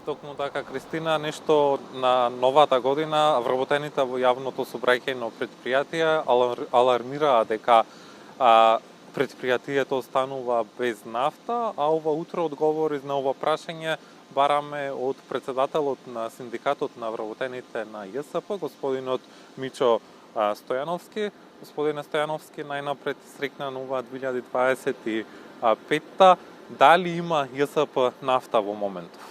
Токму така, Кристина, нешто на новата година вработените во јавното сообраќајно предпријатие алармираа дека предпријатието останува без нафта, а ова утро одговори на ова прашање бараме од председателот на синдикатот на вработените на ЈСП, господинот Мичо Стојановски. Господине Стојановски, најнапред среќна нова 2025-та. Дали има ЈСП нафта во моментов?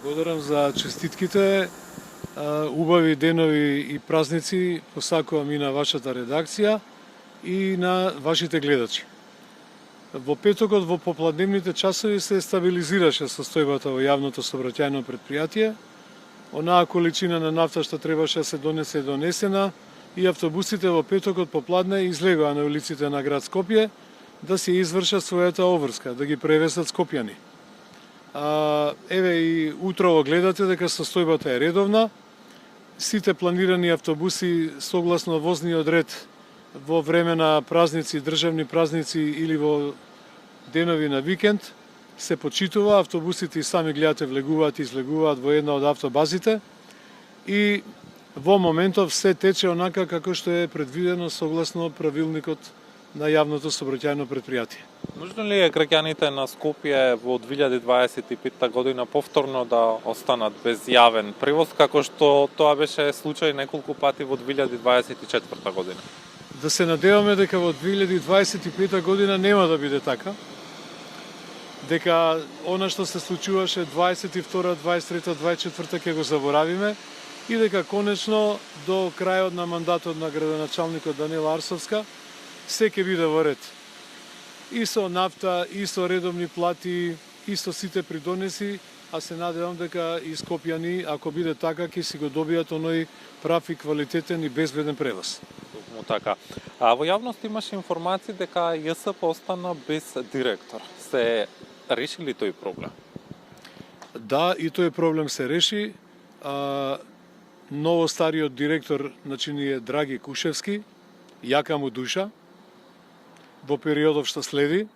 Благодарам за честитките, убави денови и празници посакувам и на вашата редакција и на вашите гледачи. Во петокот во попладневните часови се стабилизираше состојбата во јавното сообраќајно предпријатие. Онаа количина на нафта што требаше да се донесе е донесена и автобусите во петокот попладне излегоа на улиците на град Скопје да се извршат својата обврска, да ги превесат скопјани. Еве и утрово гледате дека состојбата е редовна. Сите планирани автобуси согласно возниот ред во време на празници, државни празници или во денови на викенд се почитува. Автобусите и сами гледате влегуваат и излегуваат во една од автобазите и во моментов се тече онака како што е предвидено согласно правилникот на јавното сообраќајно предпријатие. Можно ли е граѓаните на Скопје во 2025 година повторно да останат без јавен превоз, како што тоа беше случај неколку пати во 2024 година? Да се надеваме дека во 2025 година нема да биде така, дека она што се случуваше 22, 23, 24 ќе го заборавиме и дека конечно до крајот на мандатот на градоначалникот Даниела Арсовска се ќе биде во ред. И со нафта, и со редовни плати, и со сите придонеси, а се надевам дека и скопјани, ако биде така, ќе си го добијат оној прав и квалитетен и безбеден превоз. Токму така. Во јавност имаше информации дека ЈСП остана без директор. Се реши ли тој проблем? Да, и тој проблем се реши. Ново стариот директор, значи ни е Драги Кушевски, јака му душа, во периодов што следи,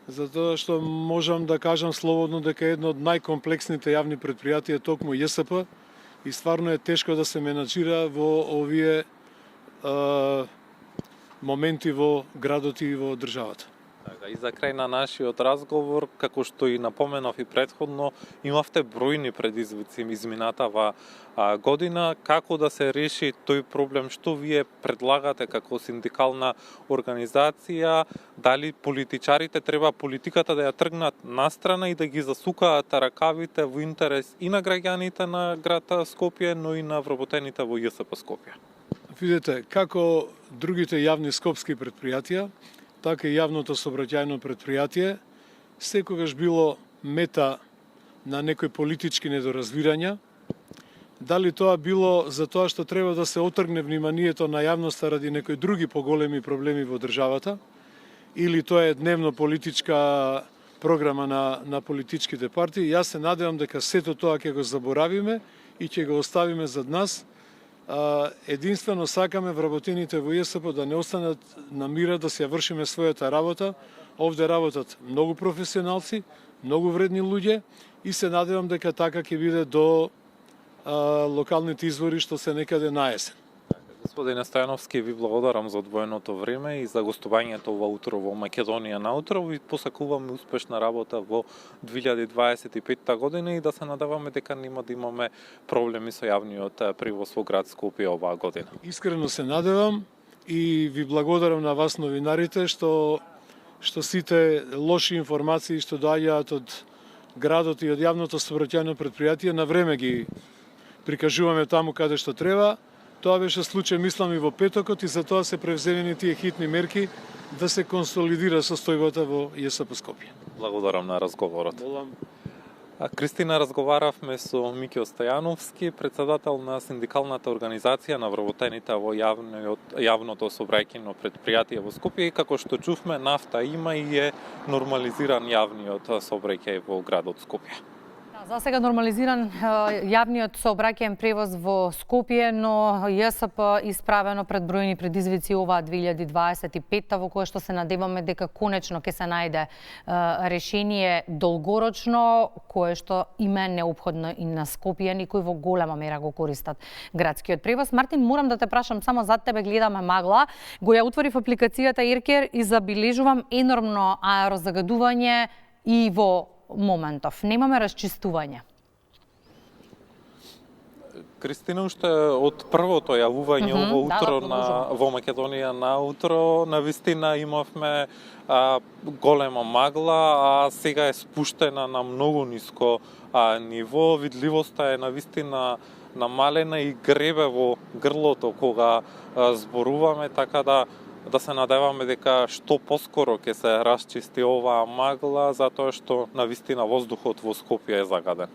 затоа што можам да кажам слободно дека е едно од најкомплексните јавни предпријатија токму ЈСП и стварно е тешко да се менаџира во овие моменти во градот и во државата. И за крај на нашиот разговор, како што и напоменав и претходно, имавте бројни предизвици изминатава година. Како да се реши тој проблем? Што вие предлагате како синдикална организација? Дали политичарите треба политиката да ја тргнат настрана и да ги засукаат ракавите во интерес и на граѓаните на град Скопје, но и на вработените во ЈСП Скопје? Видете, како другите јавни скопски предпријатија, така и јавното сообраќајно предпријатие секогаш било мета на некои политички недоразбирања. Дали тоа било за тоа што треба да се отргне вниманието на јавноста ради некои други поголеми проблеми во државата, или тоа е дневно политичка програма на политичките партии. Јас се надевам дека сето тоа ќе го заборавиме и ќе го оставиме зад нас. Единствено сакаме вработените во ЈСП да не останат на мира, да се ја вршиме својата работа. Овде работат многу професионалци, многу вредни луѓе и се надевам дека така ќе биде до локалните избори што се некаде на есен. Господине Стојановски, ви благодарам за одвоеното време и за гостувањето ова утро во Македонија наутро. Ви посакуваме успешна работа во 2025 година и да се надеваме дека нема да имаме проблеми со јавниот превоз во град Скопје оваа година. Искрено се надевам и ви благодарам на вас новинарите што сите лоши информации што доаѓаат од градот и од јавното сообраќајно предпријатие на време ги прикажуваме таму каде што треба. Тоа беше случај, мислам, и во петокот и за тоа се превземени тие хитни мерки да се консолидира состојбата во ЈСП Скопје. Благодарам на разговорот. Кристина, разговаравме со Миќо Стојановски, председател на синдикалната организација на вработените во јавното сообраќајно предпријатие во Скопје и како што чувме, нафта има и е нормализиран јавниот сообраќај во градот Скопје. За сега нормализиран јавниот сообраќаен превоз во Скопје, но ЈСП исправено пред бројни предизвици оваа 2025 во кое што се надеваме дека конечно ќе се најде решение долгорочно, кое што има неопходно и на Скопјани кои во голема мера го користат градскиот превоз. Мартин, морам да те прашам, само зад тебе гледаме магла. Го ја отворив апликацијата Иркер и забележувам енормно аерозагадување и во моментов. Немаме расчистување. Кристина, уште од првото јавување ово утро во Македонија на утро, навистина имавме голема магла, а сега е спуштена на многу ниско ниво. Видливоста е навистина намалена и гребе во грлото кога зборуваме, така да се надеваме дека што поскоро ќе се расчисти оваа магла, затоа што навистина воздухот во Скопје е загаден.